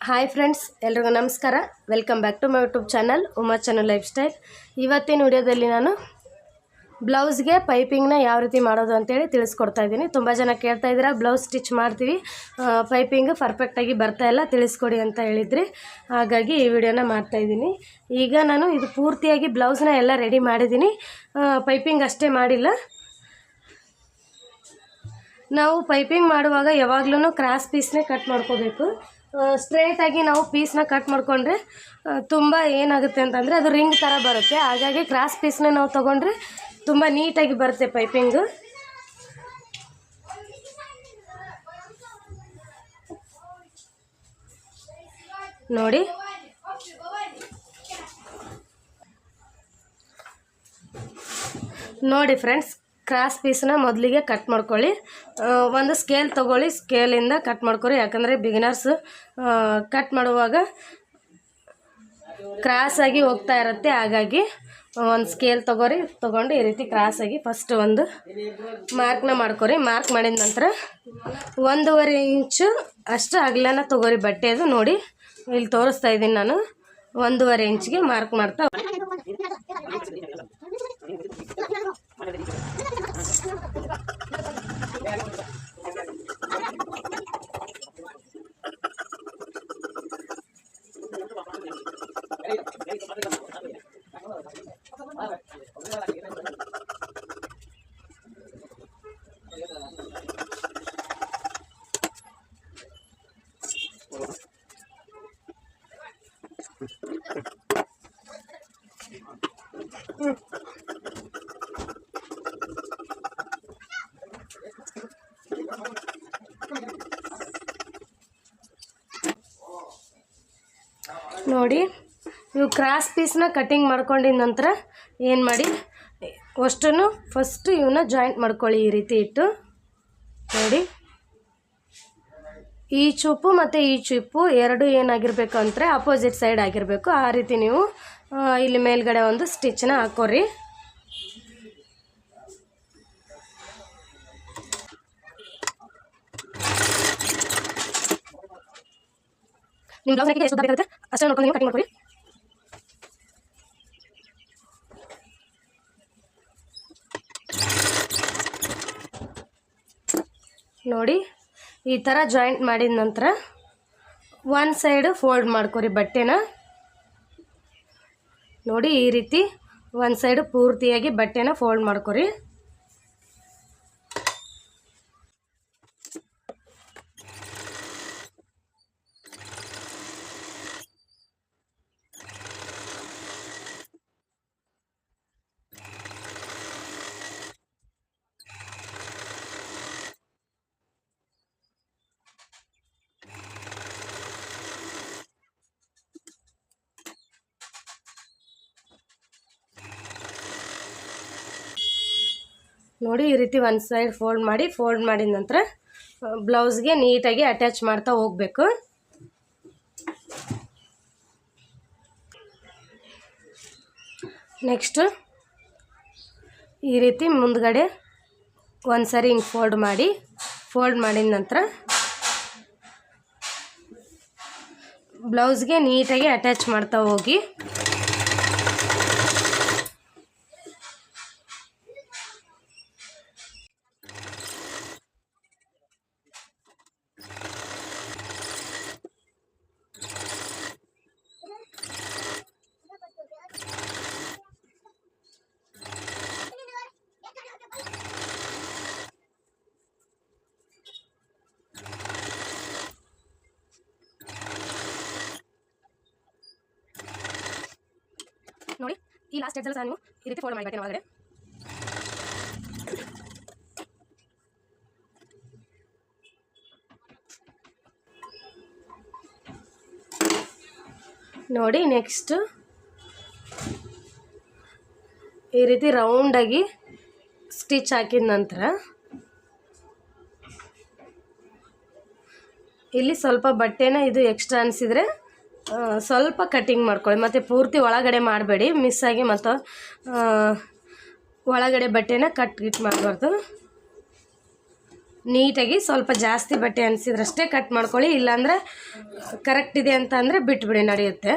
Hi friends, ಎಲ್ರಿಗೂ ನಮಸ್ಕಾರ. Welcome back to my YouTube channel Uma channel life style. ಇವತ್ತಿನ ವಿಡಿಯೋದಲ್ಲಿ ನಾನು ಬ್ಲೌಸ್ಗೆ ಪೈಪಿಂಗ್ನ ಯಾವ ರೀತಿ ಮಾಡೋದು ಅಂತೇಳಿ ತಿಳಿಸ್ಕೊಡ್ತಾ ಇದ್ದೀನಿ. ತುಂಬ ಜನ ಕೇಳ್ತಾ ಇದ್ದೀರಾ, ಬ್ಲೌಸ್ ಸ್ಟಿಚ್ ಮಾಡ್ತೀವಿ, ಪೈಪಿಂಗ್ ಪರ್ಫೆಕ್ಟಾಗಿ ಬರ್ತಾಯಿಲ್ಲ, ತಿಳಿಸ್ಕೊಡಿ ಅಂತ ಹೇಳಿದ್ರಿ. ಹಾಗಾಗಿ ಈ ವಿಡಿಯೋನ ಮಾಡ್ತಾಯಿದ್ದೀನಿ. ಈಗ ನಾನು ಇದು ಪೂರ್ತಿಯಾಗಿ ಬ್ಲೌಸ್ನ ಎಲ್ಲ ರೆಡಿ ಮಾಡಿದ್ದೀನಿ, ಪೈಪಿಂಗ್ ಅಷ್ಟೇ ಮಾಡಿಲ್ಲ. ನಾವು ಪೈಪಿಂಗ್ ಮಾಡುವಾಗ ಯಾವಾಗಲೂ ಕ್ರಾಸ್ ಪೀಸ್ನೇ ಕಟ್ ಮಾಡ್ಕೋಬೇಕು. ಸ್ಟ್ರೇಟಾಗಿ ನಾವು ಪೀಸ್ನ ಕಟ್ ಮಾಡಿಕೊಂಡ್ರೆ ತುಂಬ ಏನಾಗುತ್ತೆ ಅಂತಂದರೆ ಅದು ರಿಂಗ್ ಥರ ಬರುತ್ತೆ. ಹಾಗಾಗಿ ಕ್ರಾಸ್ ಪೀಸ್ನ ನಾವು ತೊಗೊಂಡ್ರೆ ತುಂಬ ನೀಟಾಗಿ ಬರುತ್ತೆ ಪೈಪಿಂಗು. ನೋಡಿ ಫ್ರೆಂಡ್ಸ್, ಕ್ರಾಸ್ ಪೀಸ್ನ ಮೊದಲಿಗೆ ಕಟ್ ಮಾಡ್ಕೊಳ್ಳಿ. ಒಂದು ಸ್ಕೇಲ್ ತೊಗೊಳ್ಳಿ, ಸ್ಕೇಲಿಂದ ಕಟ್ ಮಾಡ್ಕೊಳ್ಳಿ. ಯಾಕಂದರೆ ಬಿಗಿನರ್ಸ್ ಕಟ್ ಮಾಡುವಾಗ ಕ್ರಾಸಾಗಿ ಹೋಗ್ತಾ ಇರುತ್ತೆ. ಹಾಗಾಗಿ ಒಂದು ಸ್ಕೇಲ್ ತೊಗೊಂಡು ಈ ರೀತಿ ಕ್ರಾಸಾಗಿ ಫಸ್ಟ್ ಒಂದು ಮಾರ್ಕ್ನ ಮಾಡ್ಕೊರಿ. ಮಾರ್ಕ್ ಮಾಡಿದ ನಂತರ 1.5 ಇಂಚು ಅಷ್ಟು ಅಗಲನ ತೊಗೊರಿ ಬಟ್ಟೆದು. ನೋಡಿ, ಇಲ್ಲಿ ತೋರಿಸ್ತಾ ಇದ್ದೀನಿ ನಾನು. 1.5 ಇಂಚಿಗೆ ಮಾರ್ಕ್ ಮಾಡ್ತಾ ನೋಡಿ, ಇವು ಕ್ರಾಸ್ ಪೀಸ್ನ ಕಟ್ಟಿಂಗ್ ಮಾಡ್ಕೊಂಡಿದ ನಂತರ ಏನು ಮಾಡಿ, ಅಷ್ಟನ್ನು ಫಸ್ಟು ಇವನ್ನ ಜಾಯಿಂಟ್ ಮಾಡ್ಕೊಳ್ಳಿ. ಈ ರೀತಿ ಇಟ್ಟು ನೋಡಿ, ಈ ಚೂಪು ಮತ್ತು ಈ ಚೂಪು ಎರಡು ಏನಾಗಿರಬೇಕು ಅಂದರೆ ಅಪೋಸಿಟ್ ಸೈಡ್ ಆಗಿರಬೇಕು. ಆ ರೀತಿ ನೀವು ಇಲ್ಲಿ ಮೇಲ್ಗಡೆ ಒಂದು ಸ್ಟಿಚ್ನ ಹಾಕೋರಿ. ನಿಮ್ಮ ಬ್ಲೌಸ್ ಎಷ್ಟು ಬೇಕಾಗುತ್ತೆ ಅಷ್ಟೇ ನೋಡ್ಕೊಂಡು ನೀವು ಕಟಿಂಗ್ ಮಾಡ್ಕೊಳ್ಳಿ. ನೋಡಿ, ಈ ಥರ ಜಾಯಿಂಟ್ ಮಾಡಿದ ನಂತರ ಒಂದು ಸೈಡು ಫೋಲ್ಡ್ ಮಾಡ್ಕೊರಿ ಬಟ್ಟೆನ. ನೋಡಿ, ಈ ರೀತಿ ಒಂದು ಸೈಡು ಪೂರ್ತಿಯಾಗಿ ಬಟ್ಟೆನ ಫೋಲ್ಡ್ ಮಾಡ್ಕೊರಿ. ನೋಡಿ, ಈ ರೀತಿ ಒಂದು ಸೈಡ್ ಫೋಲ್ಡ್ ಮಾಡಿದ ನಂತರ ಬ್ಲೌಸ್ಗೆ ನೀಟಾಗಿ ಅಟ್ಯಾಚ್ ಮಾಡ್ತಾ ಹೋಗಬೇಕು. ನೆಕ್ಸ್ಟು ಈ ರೀತಿ ಮುಂದ್ಗಡೆ ಒಂದು ಸರಿ ಹಿಂಗೆ ಫೋಲ್ಡ್ ಮಾಡಿದ ನಂತರ ಬ್ಲೌಸ್ಗೆ ನೀಟಾಗಿ ಅಟ್ಯಾಚ್ ಮಾಡ್ತಾ ಹೋಗಿ. ನೋಡಿ, ಈ ಲಾಸ್ಟ್ ಎಡ್ಜಲ್ಲಿ ಸಹ ನೀವು ಈ ರೀತಿ ಫೋಲ್ಡ್ ಮಾಡಿ ಬಟ್ಟೆ ಒಳಗಡೆ. ನೋಡಿ, ನೆಕ್ಸ್ಟ್ ಈ ರೀತಿ ರೌಂಡಾಗಿ ಸ್ಟಿಚ್ ಹಾಕಿದ ನಂತರ ಇಲ್ಲಿ ಸ್ವಲ್ಪ ಬಟ್ಟೆನ ಇದು ಎಕ್ಸ್ಟ್ರಾ ಅನಿಸಿದರೆ ಸ್ವಲ್ಪ ಕಟ್ಟಿಂಗ್ ಮಾಡ್ಕೊಳ್ಳಿ. ಮತ್ತು ಪೂರ್ತಿ ಒಳಗಡೆ ಮಾಡಬೇಡಿ, ಮಿಸ್ಸಾಗಿ ಮತ್ತು ಒಳಗಡೆ ಬಟ್ಟೆನ ಕಟ್ ಮಾಡಬಾರ್ದು. ನೀಟಾಗಿ ಸ್ವಲ್ಪ ಜಾಸ್ತಿ ಬಟ್ಟೆ ಅನಿಸಿದ್ರಷ್ಟೇ ಕಟ್ ಮಾಡ್ಕೊಳ್ಳಿ, ಇಲ್ಲಾಂದರೆ ಕರೆಕ್ಟ್ ಇದೆ ಅಂತ ಅಂದರೆ ಬಿಟ್ಬಿಡಿ, ನಡೆಯುತ್ತೆ.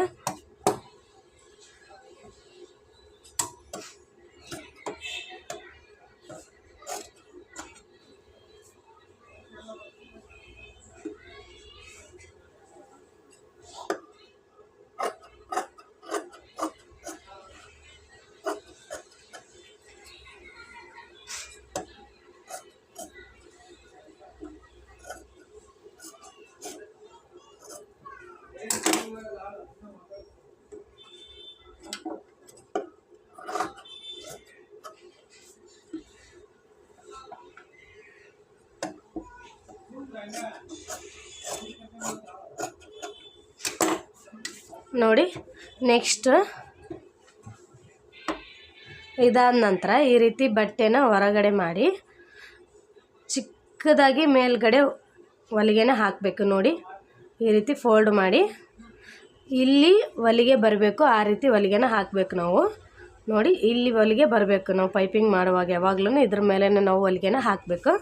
ನೋಡಿ, ನೆಕ್ಸ್ಟ್ ಇದಾದ ನಂತರ ಈ ರೀತಿ ಬಟ್ಟೆನ ಹೊರಗಡೆ ಮಾಡಿ ಚಿಕ್ಕದಾಗಿ ಮೇಲ್ಗಡೆ ಹೊಲಿಗೆನ ಹಾಕಬೇಕು. ನೋಡಿ, ಈ ರೀತಿ ಫೋಲ್ಡ್ ಮಾಡಿ ಇಲ್ಲಿ ಹೊಲಿಗೆ ಬರಬೇಕು, ಆ ರೀತಿ ಹೊಲಿಗೆನ ಹಾಕಬೇಕು ನಾವು. ನೋಡಿ, ಇಲ್ಲಿ ಹೊಲಿಗೆ ಬರಬೇಕು. ನಾವು ಪೈಪಿಂಗ್ ಮಾಡುವಾಗ ಯಾವಾಗಲೂ ಇದ್ರ ಮೇಲೆ ನಾವು ಹೊಲಿಗೆನ ಹಾಕಬೇಕು.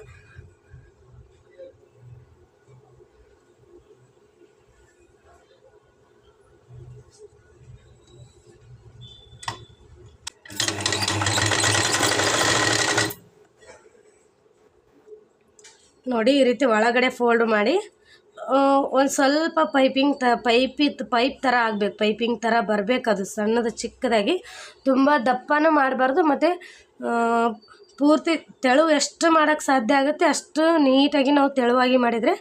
ನೋಡಿ, ಈ ರೀತಿ ಒಳಗಡೆ ಫೋಲ್ಡ್ ಮಾಡಿ ಒಂದು ಸ್ವಲ್ಪ ಪೈಪ್ ಥರ ಆಗಬೇಕು, ಪೈಪಿಂಗ್ ಥರ ಬರಬೇಕು. ಅದು ಸಣ್ಣದು ಚಿಕ್ಕದಾಗಿ, ತುಂಬ ದಪ್ಪನೂ ಮಾಡಬಾರ್ದು ಮತ್ತು ಪೂರ್ತಿ ತೆಳು ಎಷ್ಟು ಮಾಡೋಕ್ಕೆ ಸಾಧ್ಯ ಆಗುತ್ತೆ ಅಷ್ಟು ನೀಟಾಗಿ ನಾವು ತೆಳುವಾಗಿ ಮಾಡಿದರೆ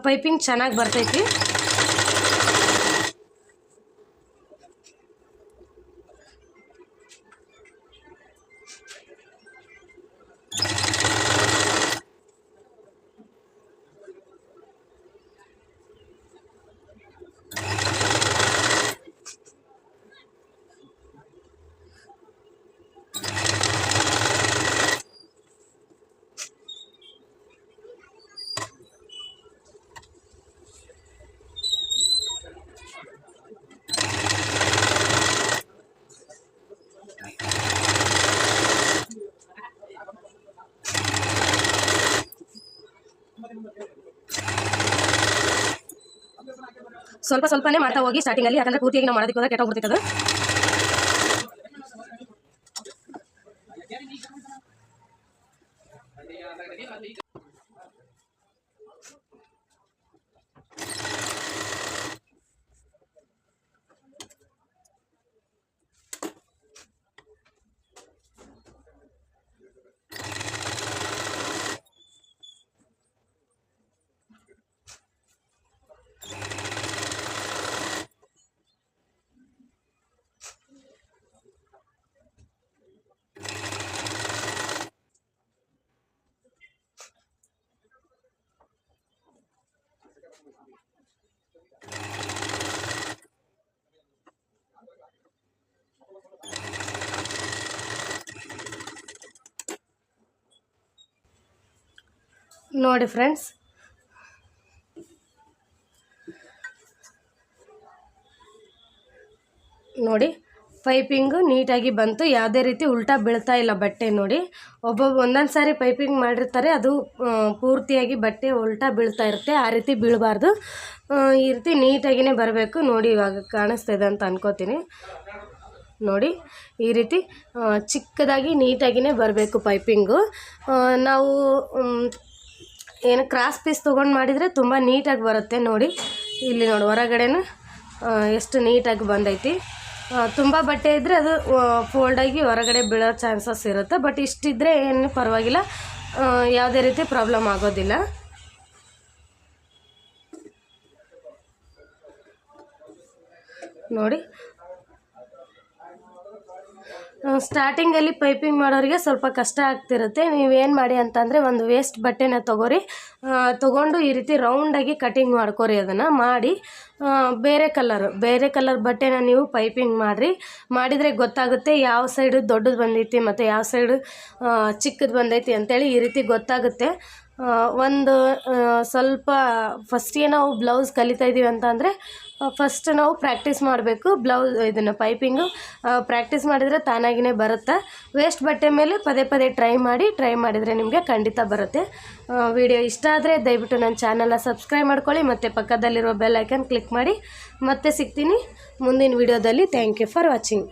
ಪೈಪಿಂಗ್ ಚೆನ್ನಾಗಿ ಬರ್ತೈತಿ. ಸ್ವಲ್ಪನೇ ಮಾಡ್ತಾ ಹೋಗಿ ಸ್ಟಾರ್ಟಿಂಗಲ್ಲಿ, ಯಾಕಂದರೆ ಪೂರ್ತಿಯಾಗಿ ನಾವು ಮಾಡೋದಕ್ಕೆ ಹೋದಾಗ ಕೆಟ್ಟೋಗ್ಬಿಡ್ತೈತೆ ಅದು. ನೋಡಿ ಫ್ರೆಂಡ್ಸ್, ನೋಡಿ ಪೈಪಿಂಗು ನೀಟಾಗಿ ಬಂತು, ಯಾವುದೇ ರೀತಿ ಉಲ್ಟಾ ಬೀಳ್ತಾ ಇಲ್ಲ ಬಟ್ಟೆ. ನೋಡಿ, ಒಂದೊಂದು ಸಾರಿ ಪೈಪಿಂಗ್ ಮಾಡಿರ್ತಾರೆ, ಅದು ಪೂರ್ತಿಯಾಗಿ ಬಟ್ಟೆ ಉಲ್ಟಾ ಬೀಳ್ತಾ ಇರುತ್ತೆ. ಆ ರೀತಿ ಬೀಳಬಾರ್ದು, ಈ ರೀತಿ ನೀಟಾಗಿಯೇ ಬರಬೇಕು. ನೋಡಿ, ಇವಾಗ ಕಾಣಿಸ್ತಾ ಇದೆ ಅಂತ ಅನ್ಕೋತೀನಿ. ನೋಡಿ, ಈ ರೀತಿ ಚಿಕ್ಕದಾಗಿ ನೀಟಾಗಿಯೇ ಬರಬೇಕು ಪೈಪಿಂಗು. ನಾವು ಏನು ಕ್ರಾಸ್ ಪೀಸ್ ತೊಗೊಂಡು ಮಾಡಿದರೆ ತುಂಬ ನೀಟಾಗಿ ಬರುತ್ತೆ. ನೋಡಿ, ಇಲ್ಲಿ ನೋಡಿ ಹೊರಗಡೆನೂ ಎಷ್ಟು ನೀಟಾಗಿ ಬಂದೈತಿ. ತುಂಬ ಬಟ್ಟೆ ಇದ್ದರೆ ಅದು ಫೋಲ್ಡಾಗಿ ಹೊರಗಡೆ ಬೀಳೋ ಚಾನ್ಸಸ್ ಇರುತ್ತೆ. ಬಟ್ ಇಷ್ಟಿದ್ರೆ ಏನು ಪರವಾಗಿಲ್ಲ, ಯಾವುದೇ ರೀತಿ ಪ್ರಾಬ್ಲಮ್ ಆಗೋದಿಲ್ಲ. ನೋಡಿ, ಸ್ಟಾರ್ಟಿಂಗಲ್ಲಿ ಪೈಪಿಂಗ್ ಮಾಡೋರಿಗೆ ಸ್ವಲ್ಪ ಕಷ್ಟ ಆಗ್ತಿರುತ್ತೆ. ನೀವೇನು ಮಾಡಿ ಅಂತಂದರೆ ಒಂದು ವೇಸ್ಟ್ ಬಟ್ಟೆನ ತೊಗೊಂಡು ಈ ರೀತಿ ರೌಂಡಾಗಿ ಕಟಿಂಗ್ ಮಾಡ್ಕೊರಿ. ಅದನ್ನು ಮಾಡಿ ಬೇರೆ ಕಲರ್ ಬಟ್ಟೆನ ನೀವು ಪೈಪಿಂಗ್ ಮಾಡಿದರೆ ಗೊತ್ತಾಗುತ್ತೆ ಯಾವ ಸೈಡು ದೊಡ್ಡದು ಬಂದೈತಿ ಮತ್ತು ಯಾವ ಸೈಡು ಚಿಕ್ಕದು ಬಂದೈತಿ ಅಂತೇಳಿ ಈ ರೀತಿ ಗೊತ್ತಾಗುತ್ತೆ. ಒಂದು ಸ್ವಲ್ಪ ಫಸ್ಟಿಗೆ ನಾವು ಬ್ಲೌಸ್ ಕಲಿತಾ ಇದ್ದೀವಿ ಅಂತ ಅಂದರೆ ಫಸ್ಟ್ ನಾವು ಪ್ರಾಕ್ಟೀಸ್ ಮಾಡಬೇಕು. ಇದನ್ನು ಪೈಪಿಂಗು ಪ್ರಾಕ್ಟೀಸ್ ಮಾಡಿದರೆ ತಾನಾಗಿಯೇ ಬರುತ್ತೆ. ವೇಸ್ಟ್ ಬಟ್ಟೆ ಮೇಲೆ ಪದೇ ಪದೇ ಟ್ರೈ ಮಾಡಿದರೆ ನಿಮಗೆ ಖಂಡಿತ ಬರುತ್ತೆ. ವಿಡಿಯೋ ಇಷ್ಟ ಆದರೆ ದಯವಿಟ್ಟು ನನ್ನ ಚಾನಲ್ನ ಸಬ್ಸ್ಕ್ರೈಬ್ ಮಾಡ್ಕೊಳ್ಳಿ ಮತ್ತು ಪಕ್ಕದಲ್ಲಿರುವ ಬೆಲ್ ಐಕನ್ ಕ್ಲಿಕ್ ಮಾಡಿ. ಮತ್ತೆ ಸಿಗ್ತೀನಿ ಮುಂದಿನ ವಿಡಿಯೋದಲ್ಲಿ. Thank you for watching.